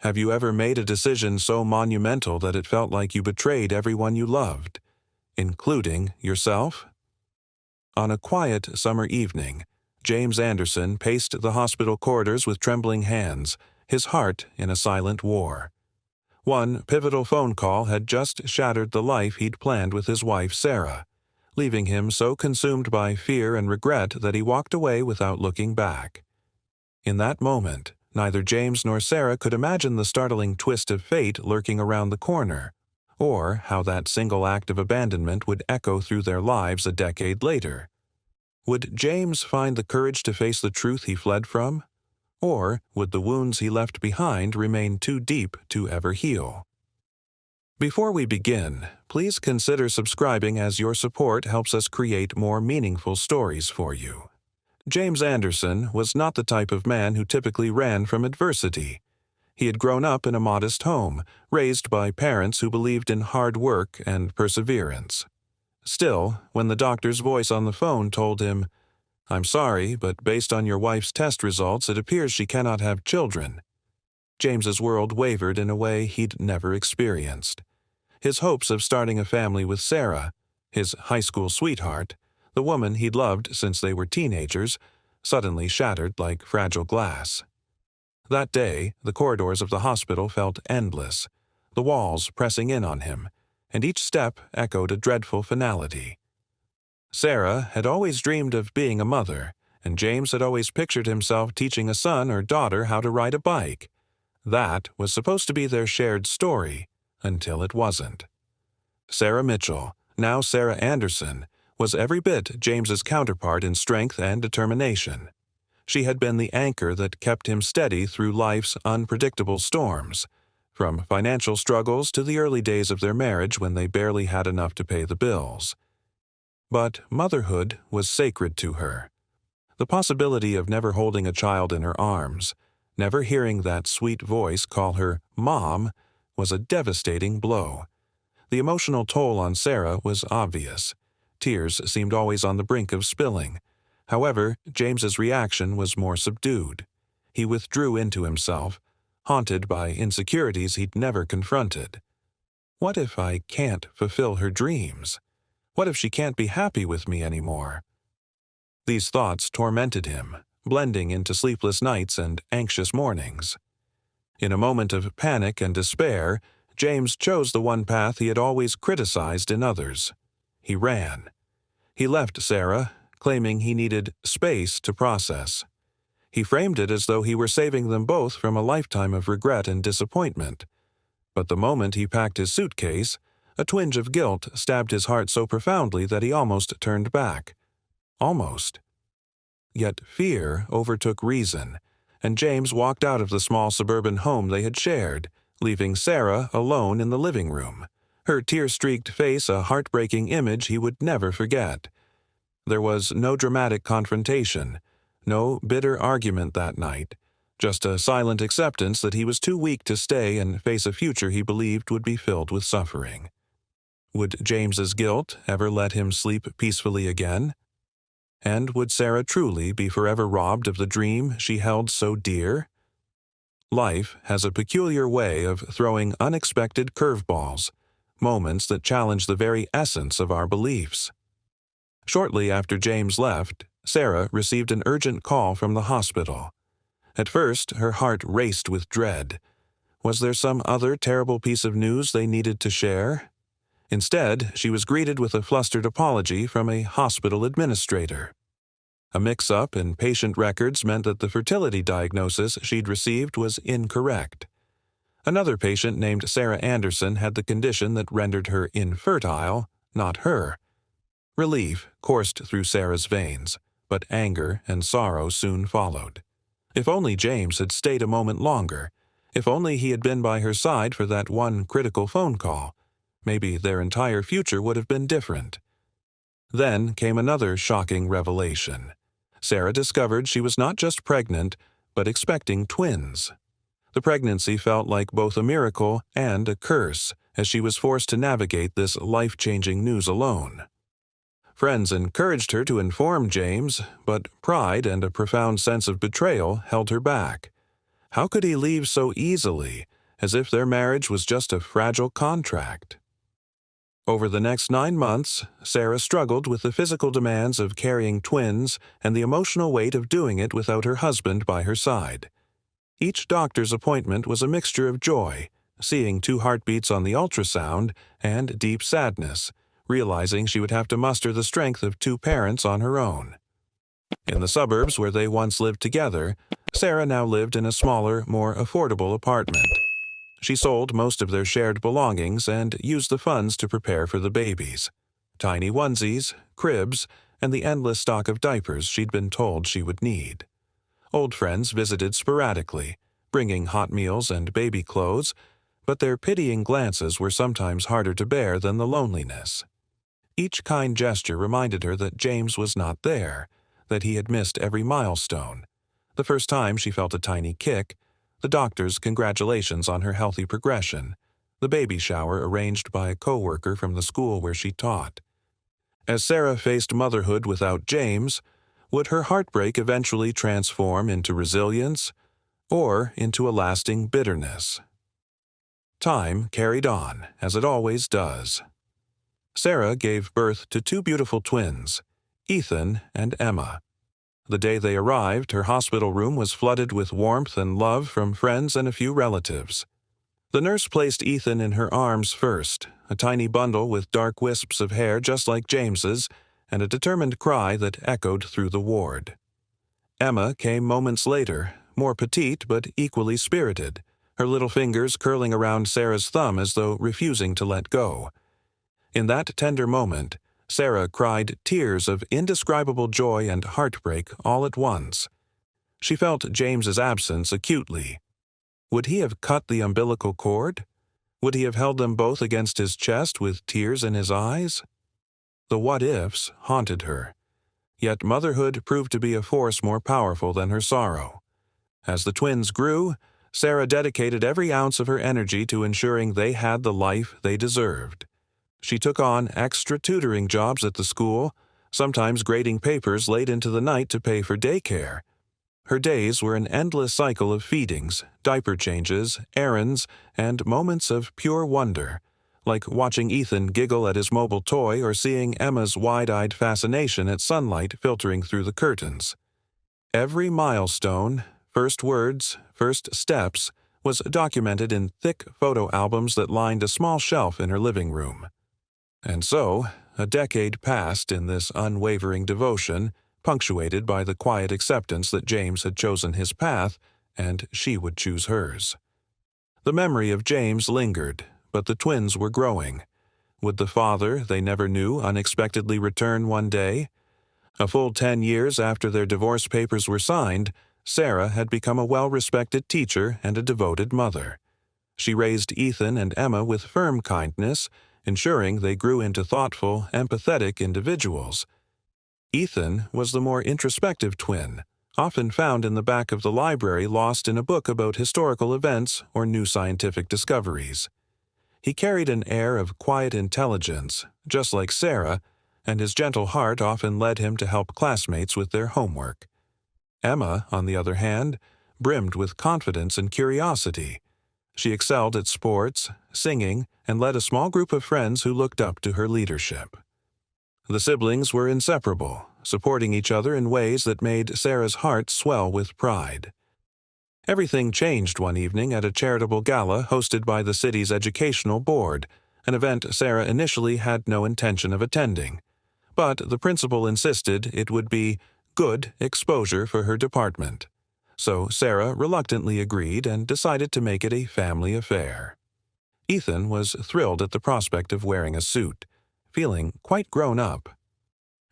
Have you ever made a decision so monumental that it felt like you betrayed everyone you loved, including yourself? On a quiet summer evening, James Anderson paced the hospital corridors with trembling hands, his heart in a silent war. One pivotal phone call had just shattered the life he'd planned with his wife Sarah, leaving him so consumed by fear and regret that he walked away without looking back. In that moment, neither James nor Sarah could imagine the startling twist of fate lurking around the corner, or how that single act of abandonment would echo through their lives a decade later. Would James find the courage to face the truth he fled from? Or would the wounds he left behind remain too deep to ever heal? Before we begin, please consider subscribing, as your support helps us create more meaningful stories for you. James Anderson was not the type of man who typically ran from adversity. He had grown up in a modest home, raised by parents who believed in hard work and perseverance. Still, when the doctor's voice on the phone told him, "I'm sorry, but based on your wife's test results, it appears she cannot have children," James's world wavered in a way he'd never experienced. His hopes of starting a family with Sarah, his high school sweetheart, the woman he'd loved since they were teenagers, suddenly shattered like fragile glass. That day, the corridors of the hospital felt endless, the walls pressing in on him, and each step echoed a dreadful finality. Sarah had always dreamed of being a mother, and James had always pictured himself teaching a son or daughter how to ride a bike. That was supposed to be their shared story, until it wasn't. Sarah Mitchell, now Sarah Anderson, was every bit James's counterpart in strength and determination. She had been the anchor that kept him steady through life's unpredictable storms, from financial struggles to the early days of their marriage when they barely had enough to pay the bills. But motherhood was sacred to her. The possibility of never holding a child in her arms, never hearing that sweet voice call her Mom, was a devastating blow. The emotional toll on Sarah was obvious. Tears seemed always on the brink of spilling. However, James's reaction was more subdued. He withdrew into himself, haunted by insecurities he'd never confronted. What if I can't fulfill her dreams? What if she can't be happy with me anymore? These thoughts tormented him, blending into sleepless nights and anxious mornings. In a moment of panic and despair, James chose the one path he had always criticized in others. He ran. He left Sarah, claiming he needed space to process. He framed it as though he were saving them both from a lifetime of regret and disappointment. But the moment he packed his suitcase, a twinge of guilt stabbed his heart so profoundly that he almost turned back. Almost. Yet fear overtook reason, and James walked out of the small suburban home they had shared, leaving Sarah alone in the living room, her tear-streaked face a heartbreaking image he would never forget. There was no dramatic confrontation, no bitter argument that night, just a silent acceptance that he was too weak to stay and face a future he believed would be filled with suffering. Would James's guilt ever let him sleep peacefully again? And would Sarah truly be forever robbed of the dream she held so dear? Life has a peculiar way of throwing unexpected curveballs, moments that challenge the very essence of our beliefs. Shortly after James left, Sarah received an urgent call from the hospital. At first, her heart raced with dread. Was there some other terrible piece of news they needed to share? Instead, she was greeted with a flustered apology from a hospital administrator. A mix-up in patient records meant that the fertility diagnosis she'd received was incorrect. Another patient named Sarah Anderson had the condition that rendered her infertile, not her. Relief coursed through Sarah's veins, but anger and sorrow soon followed. If only James had stayed a moment longer, if only he had been by her side for that one critical phone call, maybe their entire future would have been different. Then came another shocking revelation. Sarah discovered she was not just pregnant, but expecting twins. The pregnancy felt like both a miracle and a curse, as she was forced to navigate this life-changing news alone. Friends encouraged her to inform James, but pride and a profound sense of betrayal held her back. How could he leave so easily, as if their marriage was just a fragile contract. Over the next 9 months, Sarah struggled with the physical demands of carrying twins and the emotional weight of doing it without her husband by her side. Each doctor's appointment was a mixture of joy, seeing 2 heartbeats on the ultrasound, and deep sadness, realizing she would have to muster the strength of 2 parents on her own. In the suburbs where they once lived together, Sarah now lived in a smaller, more affordable apartment. She sold most of their shared belongings and used the funds to prepare for the babies. Tiny onesies, cribs, and the endless stock of diapers she'd been told she would need. Old friends visited sporadically, bringing hot meals and baby clothes, but their pitying glances were sometimes harder to bear than the loneliness. Each kind gesture reminded her that James was not there, that he had missed every milestone. The first time she felt a tiny kick, the doctor's congratulations on her healthy progression, the baby shower arranged by a co-worker from the school where she taught. As Sarah faced motherhood without James, would her heartbreak eventually transform into resilience or into a lasting bitterness? Time carried on, as it always does. Sarah gave birth to 2 beautiful twins, Ethan and Emma. The day they arrived, her hospital room was flooded with warmth and love from friends and a few relatives. The nurse placed Ethan in her arms first, a tiny bundle with dark wisps of hair just like James's, and a determined cry that echoed through the ward. Emma came moments later, more petite but equally spirited, her little fingers curling around Sarah's thumb as though refusing to let go. In that tender moment, Sarah cried tears of indescribable joy and heartbreak all at once. She felt James's absence acutely. Would he have cut the umbilical cord? Would he have held them both against his chest with tears in his eyes? The what-ifs haunted her. Yet motherhood proved to be a force more powerful than her sorrow. As the twins grew, Sarah dedicated every ounce of her energy to ensuring they had the life they deserved. She took on extra tutoring jobs at the school, sometimes grading papers late into the night to pay for daycare. Her days were an endless cycle of feedings, diaper changes, errands, and moments of pure wonder, like watching Ethan giggle at his mobile toy or seeing Emma's wide-eyed fascination at sunlight filtering through the curtains. Every milestone, first words, first steps, was documented in thick photo albums that lined a small shelf in her living room. And so, a decade passed in this unwavering devotion, punctuated by the quiet acceptance that James had chosen his path, and she would choose hers. The memory of James lingered, but the twins were growing. Would the father they never knew unexpectedly return one day? A full 10 years after their divorce papers were signed, Sarah had become a well-respected teacher and a devoted mother. She raised Ethan and Emma with firm kindness, ensuring they grew into thoughtful, empathetic individuals. Ethan was the more introspective twin, often found in the back of the library lost in a book about historical events or new scientific discoveries. He carried an air of quiet intelligence, just like Sarah, and his gentle heart often led him to help classmates with their homework. Emma, on the other hand, brimmed with confidence and curiosity. She excelled at sports, singing, and led a small group of friends who looked up to her leadership. The siblings were inseparable, supporting each other in ways that made Sarah's heart swell with pride. Everything changed one evening at a charitable gala hosted by the city's educational board, an event Sarah initially had no intention of attending. But the principal insisted it would be good exposure for her department. So Sarah reluctantly agreed and decided to make it a family affair. Ethan was thrilled at the prospect of wearing a suit, feeling quite grown up.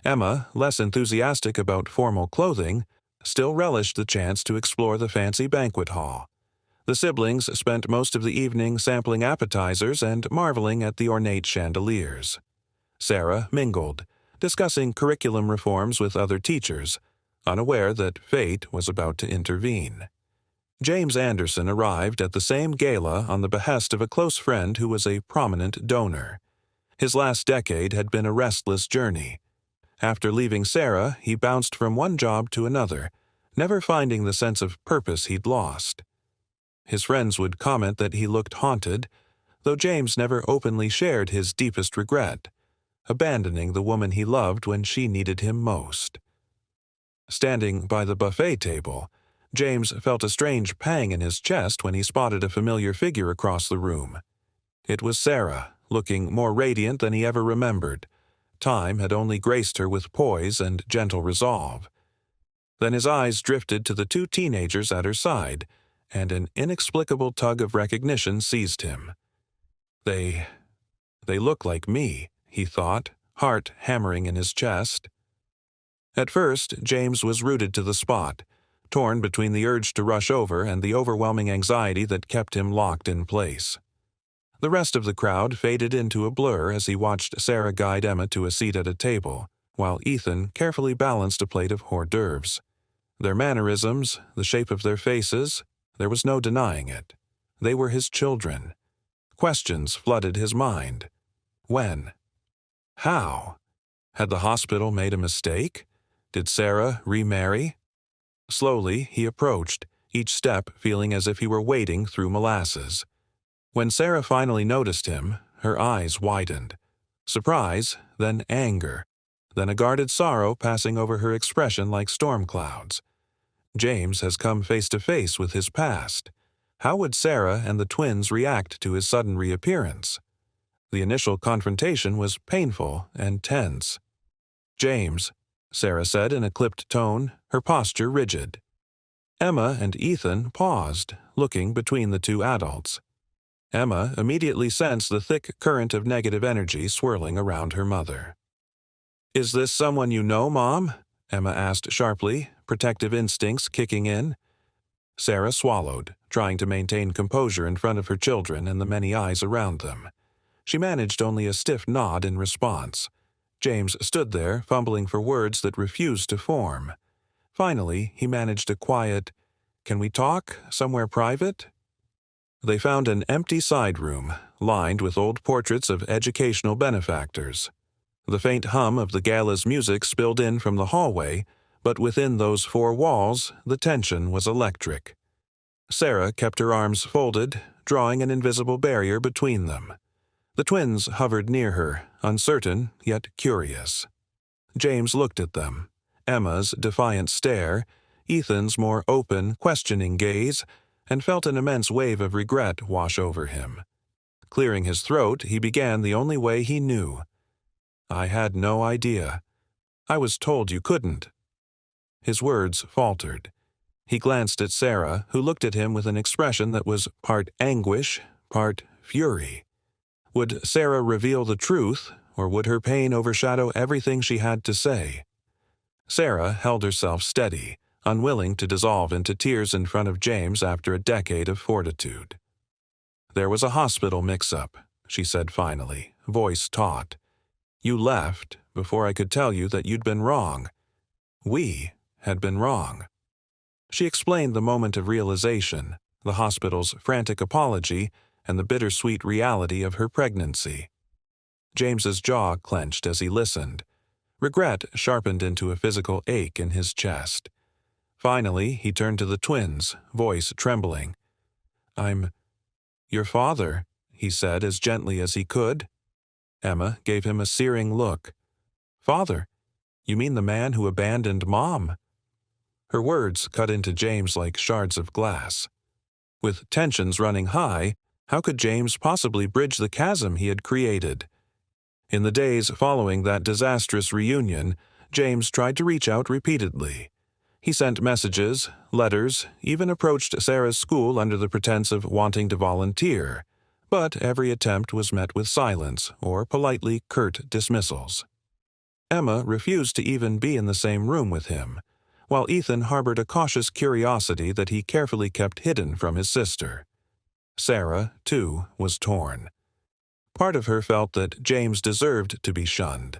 Emma, less enthusiastic about formal clothing, still relished the chance to explore the fancy banquet hall. The siblings spent most of the evening sampling appetizers and marveling at the ornate chandeliers. Sarah mingled, discussing curriculum reforms with other teachers, unaware that fate was about to intervene. James Anderson arrived at the same gala on the behest of a close friend who was a prominent donor. His last decade had been a restless journey. After leaving Sarah, he bounced from one job to another, never finding the sense of purpose he'd lost. His friends would comment that he looked haunted, though James never openly shared his deepest regret, abandoning the woman he loved when she needed him most. Standing by the buffet table, James felt a strange pang in his chest when he spotted a familiar figure across the room. It was Sarah, looking more radiant than he ever remembered. Time had only graced her with poise and gentle resolve. Then his eyes drifted to the two teenagers at her side, and an inexplicable tug of recognition seized him. They look like me, he thought, heart hammering in his chest. At first, James was rooted to the spot, torn between the urge to rush over and the overwhelming anxiety that kept him locked in place. The rest of the crowd faded into a blur as he watched Sarah guide Emma to a seat at a table, while Ethan carefully balanced a plate of hors d'oeuvres. Their mannerisms, the shape of their faces, there was no denying it. They were his children. Questions flooded his mind. When? How? Had the hospital made a mistake? Did Sarah remarry? Slowly, he approached, each step feeling as if he were wading through molasses. When Sarah finally noticed him, her eyes widened. Surprise, then anger, then a guarded sorrow passing over her expression like storm clouds. James has come face to face with his past. How would Sarah and the twins react to his sudden reappearance? The initial confrontation was painful and tense. "James," Sarah said in a clipped tone, her posture rigid. Emma and Ethan paused, looking between the two adults. Emma immediately sensed the thick current of negative energy swirling around her mother. "Is this someone you know, Mom?" Emma asked sharply, protective instincts kicking in. Sarah swallowed, trying to maintain composure in front of her children and the many eyes around them. She managed only a stiff nod in response. James stood there, fumbling for words that refused to form. Finally, he managed a quiet, "Can we talk somewhere private?" They found an empty side room, lined with old portraits of educational benefactors. The faint hum of the gala's music spilled in from the hallway, but within those four walls, the tension was electric. Sarah kept her arms folded, drawing an invisible barrier between them. The twins hovered near her, uncertain yet curious. James looked at them, Emma's defiant stare, Ethan's more open, questioning gaze, and felt an immense wave of regret wash over him. Clearing his throat, he began the only way he knew. "I had no idea. I was told you couldn't." His words faltered. He glanced at Sarah, who looked at him with an expression that was part anguish, part fury. Would Sarah reveal the truth, or would her pain overshadow everything she had to say? Sarah held herself steady, unwilling to dissolve into tears in front of James after a decade of fortitude. "There was a hospital mix-up," she said finally, voice taut. "You left before I could tell you that you'd been wrong. We had been wrong." She explained the moment of realization, the hospital's frantic apology, and the bittersweet reality of her pregnancy. James's jaw clenched as he listened. Regret sharpened into a physical ache in his chest. Finally, he turned to the twins, voice trembling. "I'm your father," he said as gently as he could. Emma gave him a searing look. "Father? You mean the man who abandoned Mom?" Her words cut into James like shards of glass. With tensions running high, how could James possibly bridge the chasm he had created? In the days following that disastrous reunion, James tried to reach out repeatedly. He sent messages, letters, even approached Sarah's school under the pretense of wanting to volunteer, but every attempt was met with silence or politely curt dismissals. Emma refused to even be in the same room with him, while Ethan harbored a cautious curiosity that he carefully kept hidden from his sister. Sarah, too, was torn. Part of her felt that James deserved to be shunned,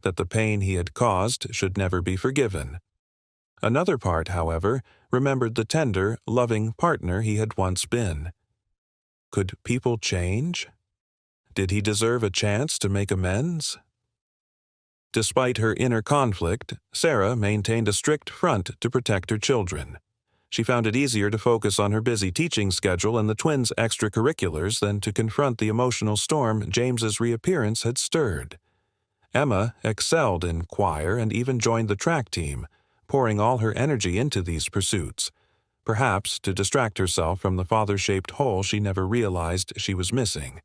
that the pain he had caused should never be forgiven. Another part, however, remembered the tender, loving partner he had once been. Could people change? Did he deserve a chance to make amends? Despite her inner conflict, Sarah maintained a strict front to protect her children. She found it easier to focus on her busy teaching schedule and the twins' extracurriculars than to confront the emotional storm James's reappearance had stirred. Emma excelled in choir and even joined the track team, pouring all her energy into these pursuits, perhaps to distract herself from the father-shaped hole she never realized she was missing.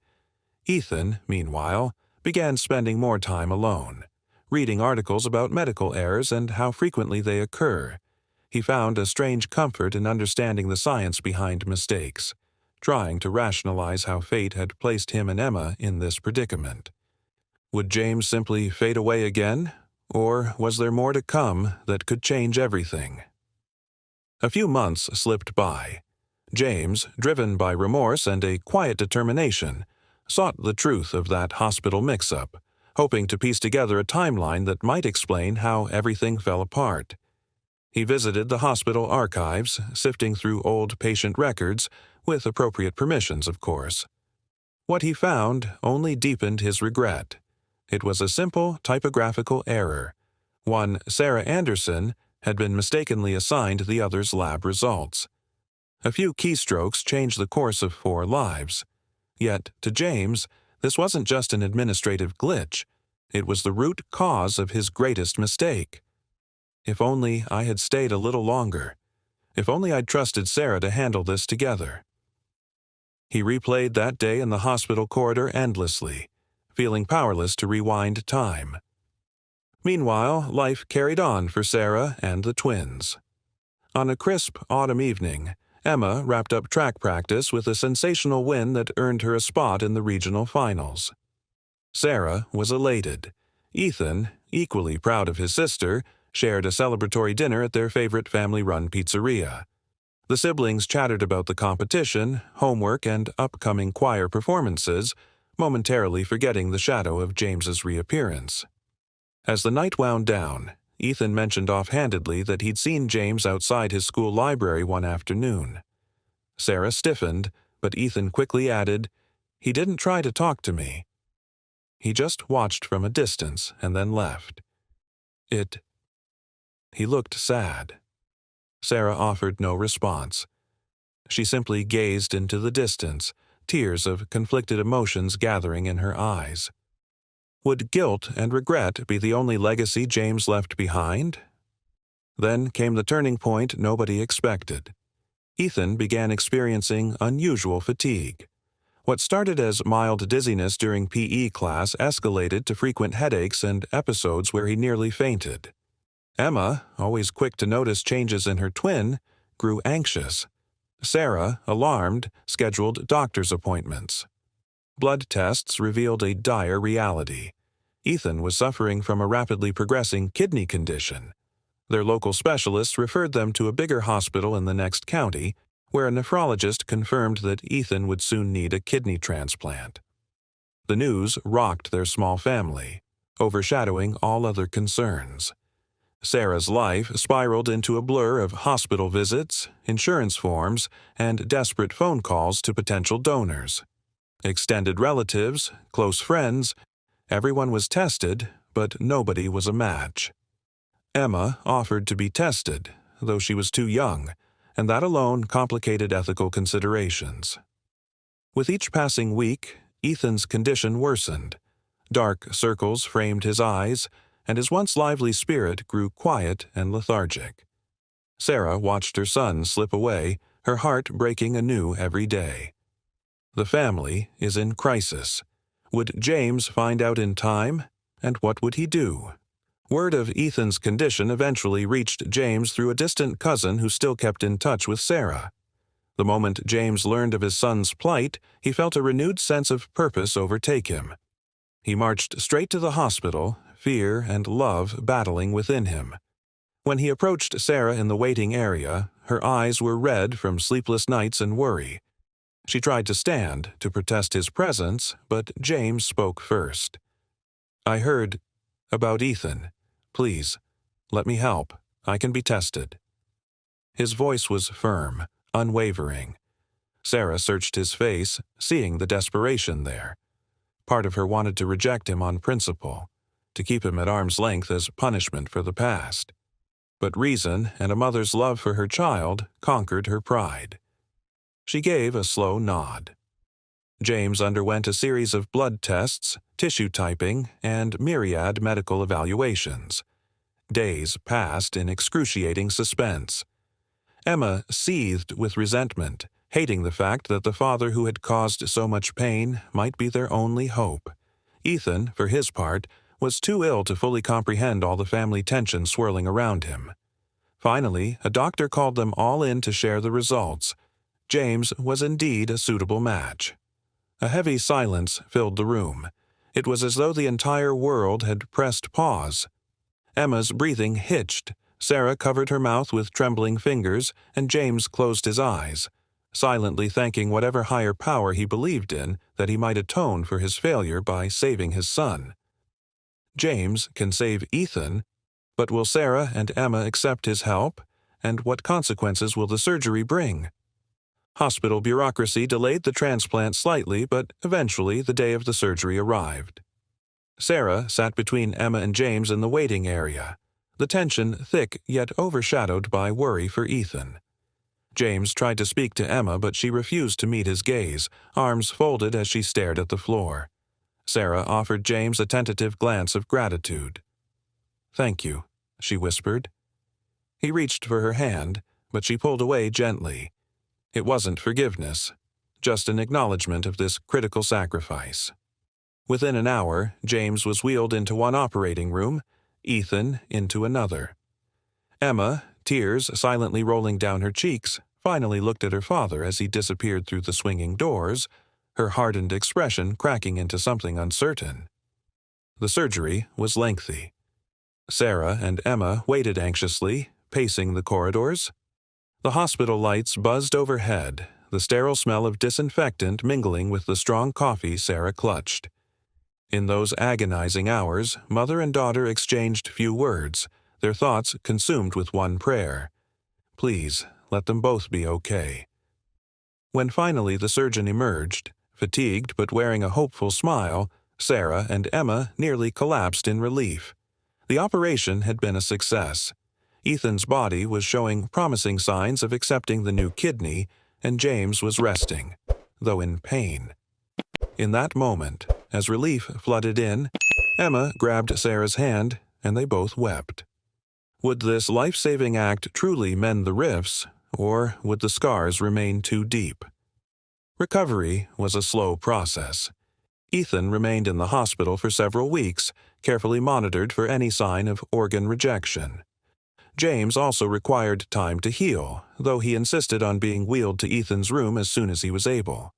Ethan, meanwhile, began spending more time alone, reading articles about medical errors and how frequently they occur. He found a strange comfort in understanding the science behind mistakes, trying to rationalize how fate had placed him and Emma in this predicament. Would James simply fade away again, or was there more to come that could change everything? A few months slipped by. James, driven by remorse and a quiet determination, sought the truth of that hospital mix-up, hoping to piece together a timeline that might explain how everything fell apart. He visited the hospital archives, sifting through old patient records, with appropriate permissions, of course. What he found only deepened his regret. It was a simple typographical error. One Sarah Anderson had been mistakenly assigned the other's lab results. A few keystrokes changed the course of 4 lives. Yet, to James, this wasn't just an administrative glitch. It was the root cause of his greatest mistake. If only I had stayed a little longer. If only I'd trusted Sarah to handle this together. He replayed that day in the hospital corridor endlessly, feeling powerless to rewind time. Meanwhile, life carried on for Sarah and the twins. On a crisp autumn evening, Emma wrapped up track practice with a sensational win that earned her a spot in the regional finals. Sarah was elated. Ethan, equally proud of his sister, shared a celebratory dinner at their favorite family-run pizzeria. The siblings chattered about the competition, homework, and upcoming choir performances, momentarily forgetting the shadow of James's reappearance. As the night wound down, Ethan mentioned offhandedly that he'd seen James outside his school library one afternoon. Sarah stiffened, but Ethan quickly added, "He didn't try to talk to me. He just watched from a distance and then left. He looked sad." Sarah offered no response. She simply gazed into the distance, tears of conflicted emotions gathering in her eyes. Would guilt and regret be the only legacy James left behind? Then came the turning point nobody expected. Ethan began experiencing unusual fatigue. What started as mild dizziness during PE class escalated to frequent headaches and episodes where he nearly fainted. Emma, always quick to notice changes in her twin, grew anxious. Sarah, alarmed, scheduled doctor's appointments. Blood tests revealed a dire reality. Ethan was suffering from a rapidly progressing kidney condition. Their local specialists referred them to a bigger hospital in the next county, where a nephrologist confirmed that Ethan would soon need a kidney transplant. The news rocked their small family, overshadowing all other concerns. Sarah's life spiraled into a blur of hospital visits, insurance forms, and desperate phone calls to potential donors. Extended relatives, close friends, everyone was tested, but nobody was a match. Emma offered to be tested, though she was too young, and that alone complicated ethical considerations. With each passing week, Ethan's condition worsened. Dark circles framed his eyes, and his once lively spirit grew quiet and lethargic. Sarah watched her son slip away, her heart breaking anew every day. The family is in crisis. Would James find out in time, and what would he do? Word of Ethan's condition eventually reached James through a distant cousin who still kept in touch with Sarah. The moment James learned of his son's plight, he felt a renewed sense of purpose overtake him. He marched straight to the hospital, fear and love battling within him. When he approached Sarah in the waiting area, her eyes were red from sleepless nights and worry. She tried to stand to protest his presence, but James spoke first. "I heard about Ethan. Please, let me help. I can be tested." His voice was firm, unwavering. Sarah searched his face, seeing the desperation there. Part of her wanted to reject him on principle, to keep him at arm's length as punishment for the past. But reason and a mother's love for her child conquered her pride. She gave a slow nod. James underwent a series of blood tests, tissue typing, and myriad medical evaluations. Days passed in excruciating suspense. Emma seethed with resentment, hating the fact that the father who had caused so much pain might be their only hope. Ethan, for his part, was too ill to fully comprehend all the family tension swirling around him. Finally, a doctor called them all in to share the results. James was indeed a suitable match. A heavy silence filled the room. It was as though the entire world had pressed pause. Emma's breathing hitched. Sarah covered her mouth with trembling fingers, and James closed his eyes, silently thanking whatever higher power he believed in that he might atone for his failure by saving his son. James can save Ethan, but will Sarah and Emma accept his help? And what consequences will the surgery bring? Hospital bureaucracy delayed the transplant slightly, but eventually the day of the surgery arrived. Sarah sat between Emma and James in the waiting area, the tension thick yet overshadowed by worry for Ethan. James tried to speak to Emma, but she refused to meet his gaze, arms folded as she stared at the floor. Sarah offered James a tentative glance of gratitude. "Thank you," she whispered. He reached for her hand, but she pulled away gently. It wasn't forgiveness, just an acknowledgement of this critical sacrifice. Within an hour, James was wheeled into one operating room, Ethan into another. Emma, tears silently rolling down her cheeks, finally looked at her father as he disappeared through the swinging doors, her hardened expression cracking into something uncertain. The surgery was lengthy. Sarah and Emma waited anxiously, pacing the corridors. The hospital lights buzzed overhead, the sterile smell of disinfectant mingling with the strong coffee Sarah clutched. In those agonizing hours, mother and daughter exchanged few words, their thoughts consumed with one prayer. Please, let them both be okay. When finally the surgeon emerged, fatigued but wearing a hopeful smile, Sarah and Emma nearly collapsed in relief. The operation had been a success. Ethan's body was showing promising signs of accepting the new kidney, and James was resting, though in pain. In that moment, as relief flooded in, Emma grabbed Sarah's hand, and they both wept. Would this life-saving act truly mend the rifts, or would the scars remain too deep? Recovery was a slow process. Ethan remained in the hospital for several weeks, carefully monitored for any sign of organ rejection. James also required time to heal, though he insisted on being wheeled to Ethan's room as soon as he was able.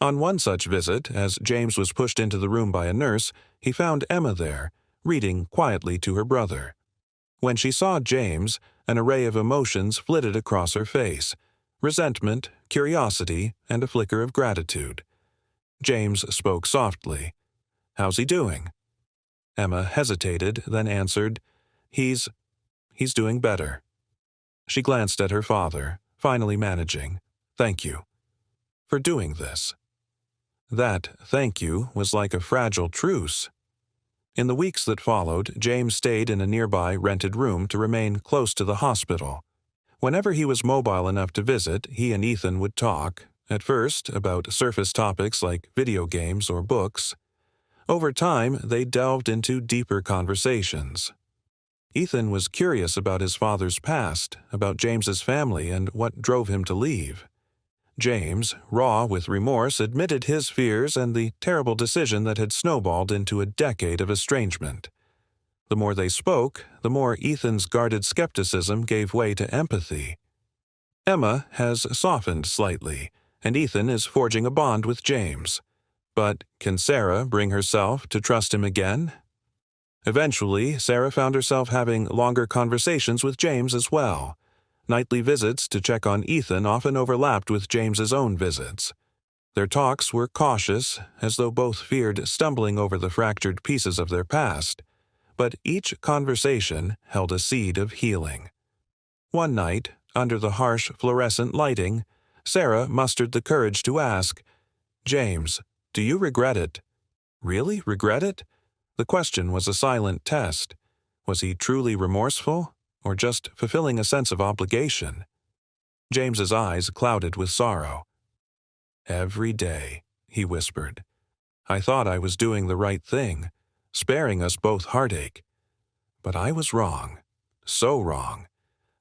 On one such visit, as James was pushed into the room by a nurse, he found Emma there, reading quietly to her brother. When she saw James, an array of emotions flitted across her face: resentment, curiosity, and a flicker of gratitude. James spoke softly. "How's he doing?" Emma hesitated, then answered, He's doing better." She glanced at her father, finally managing, "Thank you for doing this." That thank you was like a fragile truce. In the weeks that followed, James stayed in a nearby rented room to remain close to the hospital. Whenever he was mobile enough to visit, he and Ethan would talk, at first about surface topics like video games or books. Over time, they delved into deeper conversations. Ethan was curious about his father's past, about James's family, and what drove him to leave. James, raw with remorse, admitted his fears and the terrible decision that had snowballed into a decade of estrangement. The more they spoke, the more Ethan's guarded skepticism gave way to empathy. Emma has softened slightly, and Ethan is forging a bond with James. But can Sarah bring herself to trust him again? Eventually, Sarah found herself having longer conversations with James as well. Nightly visits to check on Ethan often overlapped with James's own visits. Their talks were cautious, as though both feared stumbling over the fractured pieces of their past. But each conversation held a seed of healing. One night, under the harsh fluorescent lighting, Sarah mustered the courage to ask, "James, do you regret it?" Really regret it? The question was a silent test. Was he truly remorseful, or just fulfilling a sense of obligation? James's eyes clouded with sorrow. "Every day," he whispered. "I thought I was doing the right thing, sparing us both heartache. But I was wrong. So wrong.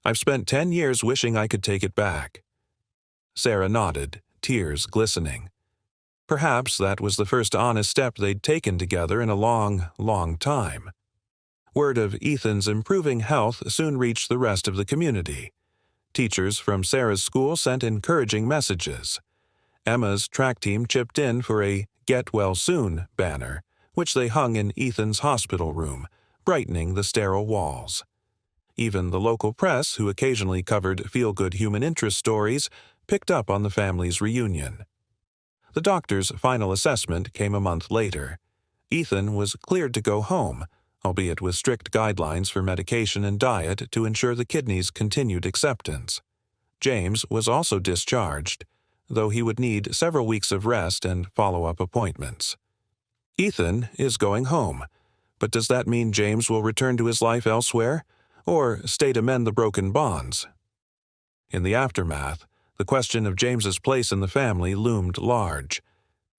I've spent 10 years wishing I could take it back." Sarah nodded, tears glistening. Perhaps that was the first honest step they'd taken together in a long, long time. Word of Ethan's improving health soon reached the rest of the community. Teachers from Sarah's school sent encouraging messages. Emma's track team chipped in for a "Get Well Soon" banner, which they hung in Ethan's hospital room, brightening the sterile walls. Even the local press, who occasionally covered feel-good human interest stories, picked up on the family's reunion. The doctor's final assessment came a month later. Ethan was cleared to go home, albeit with strict guidelines for medication and diet to ensure the kidney's continued acceptance. James was also discharged, though he would need several weeks of rest and follow-up appointments. Ethan is going home, but does that mean James will return to his life elsewhere, or stay to mend the broken bonds? In the aftermath, the question of James's place in the family loomed large.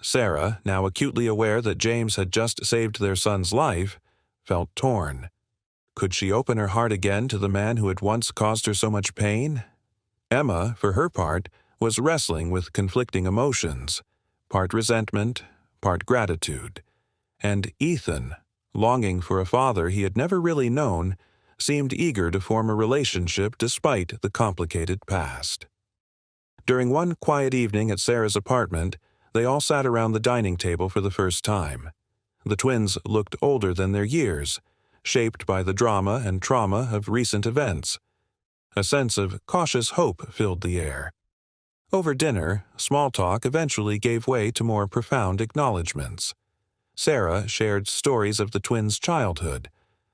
Sarah, now acutely aware that James had just saved their son's life, felt torn. Could she open her heart again to the man who had once caused her so much pain? Emma, for her part, was wrestling with conflicting emotions, part resentment, part gratitude. And Ethan, longing for a father he had never really known, seemed eager to form a relationship despite the complicated past. During one quiet evening at Sarah's apartment, they all sat around the dining table for the first time. The twins looked older than their years, shaped by the drama and trauma of recent events. A sense of cautious hope filled the air. Over dinner, small talk eventually gave way to more profound acknowledgments. Sarah shared stories of the twins' childhood,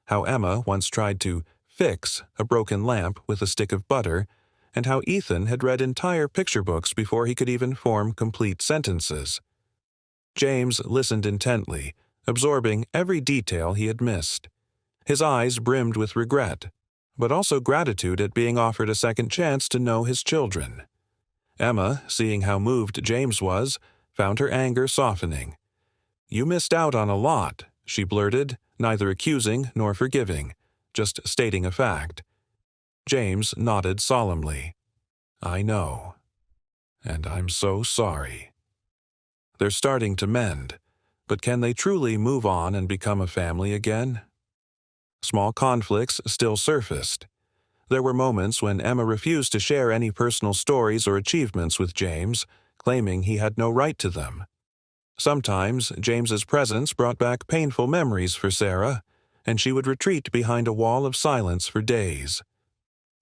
how Emma once tried to fix a broken lamp with a stick of butter, and how Ethan had read entire picture books before he could even form complete sentences. James listened intently, absorbing every detail he had missed. His eyes brimmed with regret, but also gratitude at being offered a second chance to know his children. Emma, seeing how moved James was, found her anger softening. "You missed out on a lot," she blurted, neither accusing nor forgiving, just stating a fact. James nodded solemnly. "I know. And I'm so sorry." They're starting to mend, but can they truly move on and become a family again? Small conflicts still surfaced. There were moments when Emma refused to share any personal stories or achievements with James, claiming he had no right to them. Sometimes James's presence brought back painful memories for Sarah, and she would retreat behind a wall of silence for days.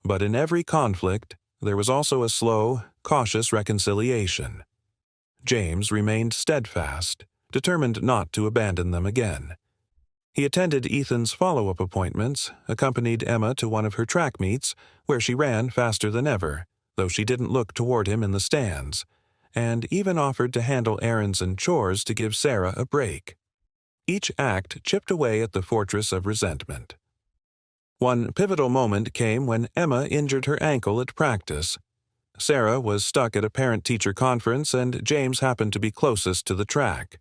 But in every conflict, there was also a slow, cautious reconciliation. James remained steadfast, determined not to abandon them again. He attended Ethan's follow-up appointments, accompanied Emma to one of her track meets, where she ran faster than ever, though she didn't look toward him in the stands, and even offered to handle errands and chores to give Sarah a break. Each act chipped away at the fortress of resentment. One pivotal moment came when Emma injured her ankle at practice. Sarah was stuck at a parent-teacher conference, and James happened to be closest to the track.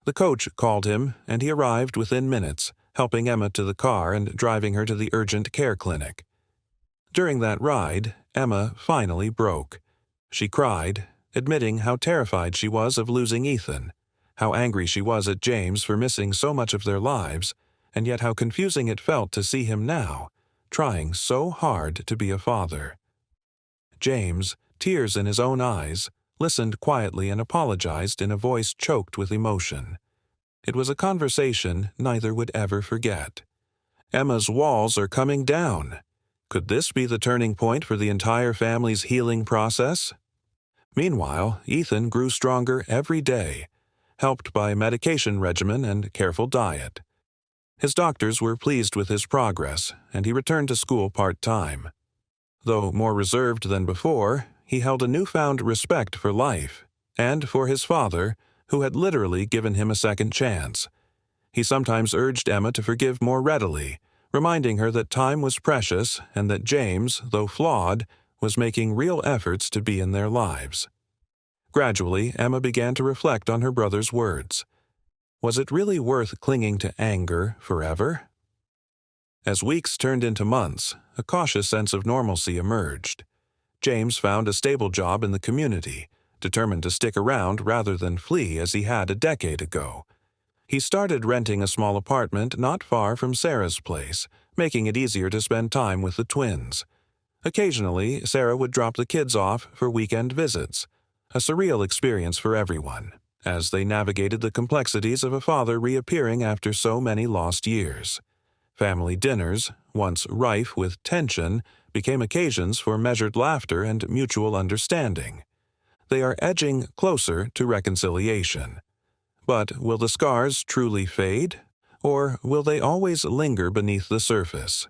The coach called him, and he arrived within minutes, helping Emma to the car and driving her to the urgent care clinic. During that ride, Emma finally broke. She cried, admitting how terrified she was of losing Ethan, how angry she was at James for missing so much of their lives, and yet how confusing it felt to see him now, trying so hard to be a father. James, tears in his own eyes, listened quietly and apologized in a voice choked with emotion. It was a conversation neither would ever forget. Emma's walls are coming down. Could this be the turning point for the entire family's healing process? Meanwhile, Ethan grew stronger every day, helped by medication regimen and careful diet. His doctors were pleased with his progress, and he returned to school part-time. Though more reserved than before, he held a newfound respect for life, and for his father, who had literally given him a second chance. He sometimes urged Emma to forgive more readily, reminding her that time was precious and that James, though flawed, was making real efforts to be in their lives. Gradually, Emma began to reflect on her brother's words. Was it really worth clinging to anger forever? As weeks turned into months, a cautious sense of normalcy emerged. James found a stable job in the community, determined to stick around rather than flee as he had a decade ago. He started renting a small apartment not far from Sarah's place, making it easier to spend time with the twins. Occasionally, Sarah would drop the kids off for weekend visits, a surreal experience for everyone, as they navigated the complexities of a father reappearing after so many lost years. Family dinners, once rife with tension, became occasions for measured laughter and mutual understanding. They are edging closer to reconciliation. But will the scars truly fade, or will they always linger beneath the surface?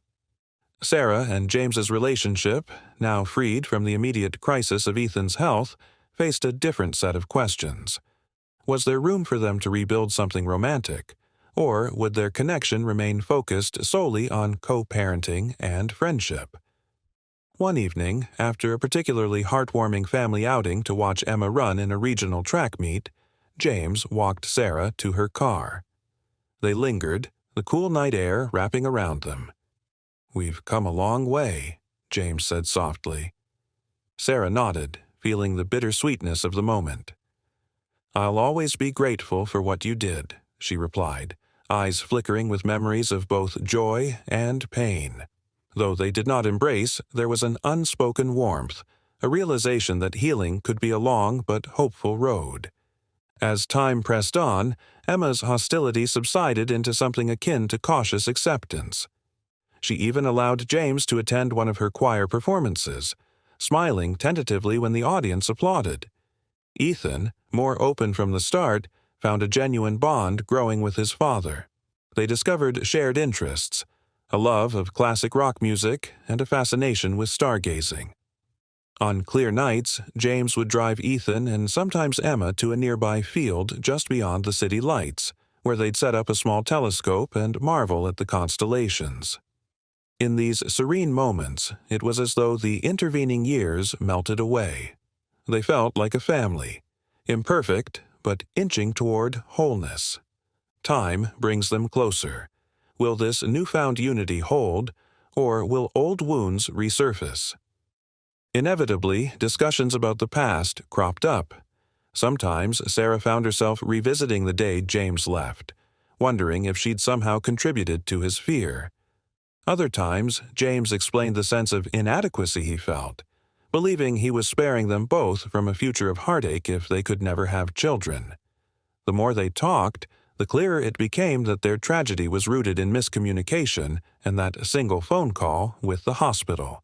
Sarah and James's relationship, now freed from the immediate crisis of Ethan's health, faced a different set of questions. Was there room for them to rebuild something romantic, or would their connection remain focused solely on co-parenting and friendship? One evening, after a particularly heartwarming family outing to watch Emma run in a regional track meet, James walked Sarah to her car. They lingered, the cool night air wrapping around them. "We've come a long way," James said softly. Sarah nodded, feeling the bittersweetness of the moment. "I'll always be grateful for what you did," she replied, eyes flickering with memories of both joy and pain. Though they did not embrace, there was an unspoken warmth, a realization that healing could be a long but hopeful road. As time pressed on, Emma's hostility subsided into something akin to cautious acceptance. She even allowed James to attend one of her choir performances, smiling tentatively when the audience applauded. Ethan, more open from the start, found a genuine bond growing with his father. They discovered shared interests, a love of classic rock music and a fascination with stargazing. On clear nights, James would drive Ethan and sometimes Emma to a nearby field just beyond the city lights, where they'd set up a small telescope and marvel at the constellations. In these serene moments, it was as though the intervening years melted away. They felt like a family, imperfect but inching toward wholeness. Time brings them closer. Will this newfound unity hold, or will old wounds resurface? Inevitably, discussions about the past cropped up. Sometimes Sarah found herself revisiting the day James left, wondering if she'd somehow contributed to his fear. Other times, James explained the sense of inadequacy he felt, believing he was sparing them both from a future of heartache if they could never have children. The more they talked, the clearer it became that their tragedy was rooted in miscommunication and that single phone call with the hospital.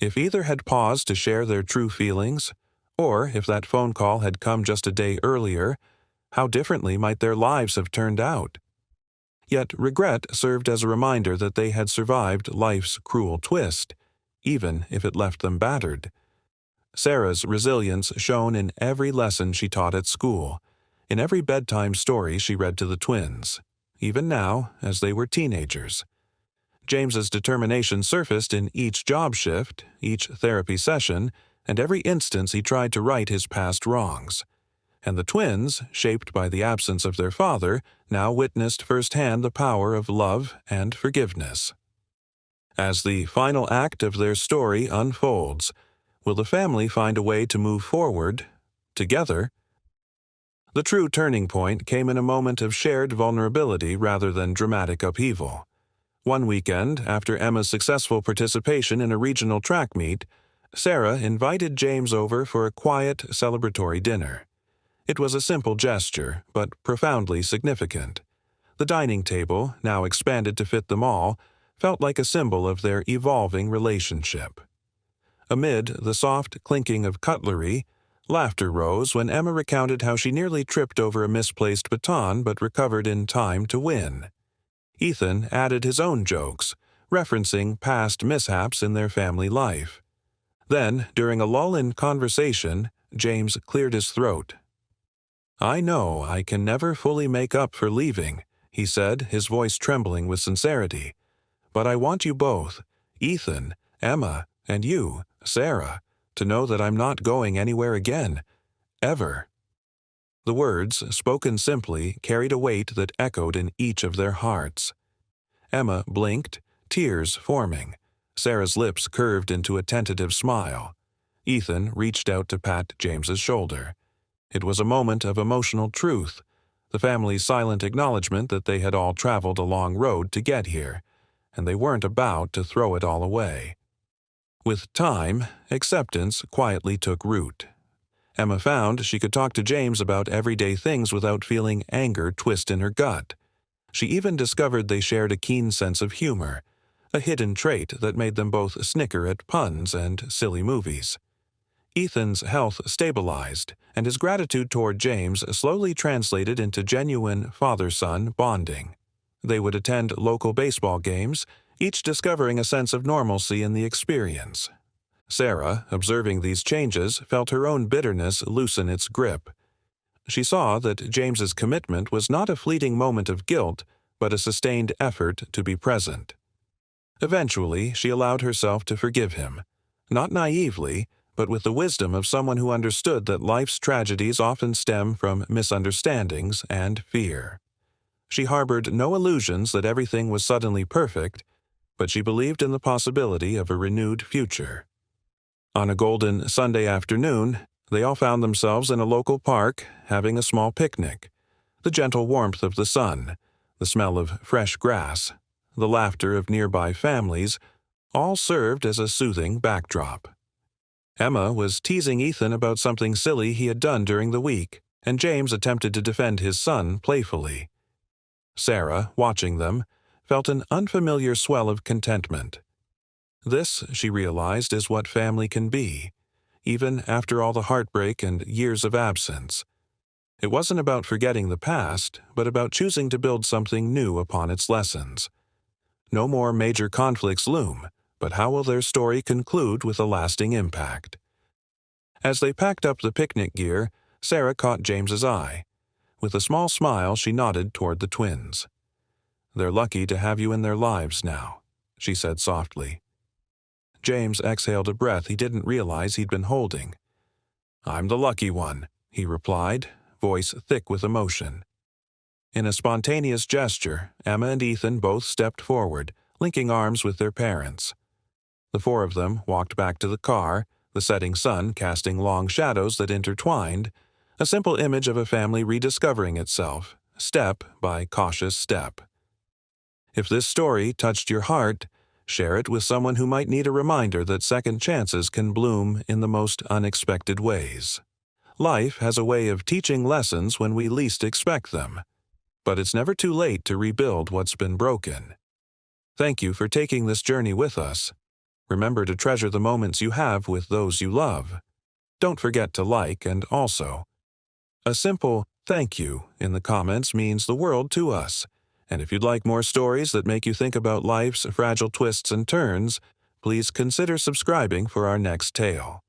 If either had paused to share their true feelings, or if that phone call had come just a day earlier, how differently might their lives have turned out? Yet regret served as a reminder that they had survived life's cruel twist, even if it left them battered. Sarah's resilience shone in every lesson she taught at school, in every bedtime story she read to the twins, even now as they were teenagers. James's determination surfaced in each job shift, each therapy session, and every instance he tried to right his past wrongs. And the twins, shaped by the absence of their father, now witnessed firsthand the power of love and forgiveness. As the final act of their story unfolds, will the family find a way to move forward, together? The true turning point came in a moment of shared vulnerability rather than dramatic upheaval. One weekend, after Emma's successful participation in a regional track meet, Sarah invited James over for a quiet, celebratory dinner. It was a simple gesture, but profoundly significant. The dining table, now expanded to fit them all, felt like a symbol of their evolving relationship. Amid the soft clinking of cutlery, laughter rose when Emma recounted how she nearly tripped over a misplaced baton but recovered in time to win. Ethan added his own jokes, referencing past mishaps in their family life. Then, during a lull in conversation, James cleared his throat. "I know I can never fully make up for leaving," he said, his voice trembling with sincerity. But I want you both, Ethan, Emma, and you, Sarah, to know that I'm not going anywhere again, ever." The words, spoken simply, carried a weight that echoed in each of their hearts. Emma blinked, tears forming. Sarah's lips curved into a tentative smile. Ethan reached out to pat James's shoulder. It was a moment of emotional truth, the family's silent acknowledgement that they had all traveled a long road to get here, and they weren't about to throw it all away. With time, acceptance quietly took root. Emma found she could talk to James about everyday things without feeling anger twist in her gut. She even discovered they shared a keen sense of humor, a hidden trait that made them both snicker at puns and silly movies. Ethan's health stabilized, and his gratitude toward James slowly translated into genuine father-son bonding. They would attend local baseball games, each discovering a sense of normalcy in the experience. Sarah, observing these changes, felt her own bitterness loosen its grip. She saw that James's commitment was not a fleeting moment of guilt, but a sustained effort to be present. Eventually, she allowed herself to forgive him, not naively, but with the wisdom of someone who understood that life's tragedies often stem from misunderstandings and fear. She harbored no illusions that everything was suddenly perfect, but she believed in the possibility of a renewed future. On a golden Sunday afternoon, they all found themselves in a local park having a small picnic. The gentle warmth of the sun, the smell of fresh grass, the laughter of nearby families, all served as a soothing backdrop. Emma was teasing Ethan about something silly he had done during the week, and James attempted to defend his son playfully. Sarah, watching them, felt an unfamiliar swell of contentment. This, she realized, is what family can be, even after all the heartbreak and years of absence. It wasn't about forgetting the past, but about choosing to build something new upon its lessons. No more major conflicts loom, but how will their story conclude with a lasting impact? As they packed up the picnic gear, Sarah caught James's eye. With a small smile, she nodded toward the twins. "They're lucky to have you in their lives now," she said softly. James exhaled a breath he didn't realize he'd been holding. "I'm the lucky one," he replied, voice thick with emotion. In a spontaneous gesture, Emma and Ethan both stepped forward, linking arms with their parents. The four of them walked back to the car, the setting sun casting long shadows that intertwined, a simple image of a family rediscovering itself, step by cautious step. If this story touched your heart, share it with someone who might need a reminder that second chances can bloom in the most unexpected ways. Life has a way of teaching lessons when we least expect them, but it's never too late to rebuild what's been broken. Thank you for taking this journey with us. Remember to treasure the moments you have with those you love. Don't forget to like and also. A simple thank you in the comments means the world to us. And if you'd like more stories that make you think about life's fragile twists and turns, please consider subscribing for our next tale.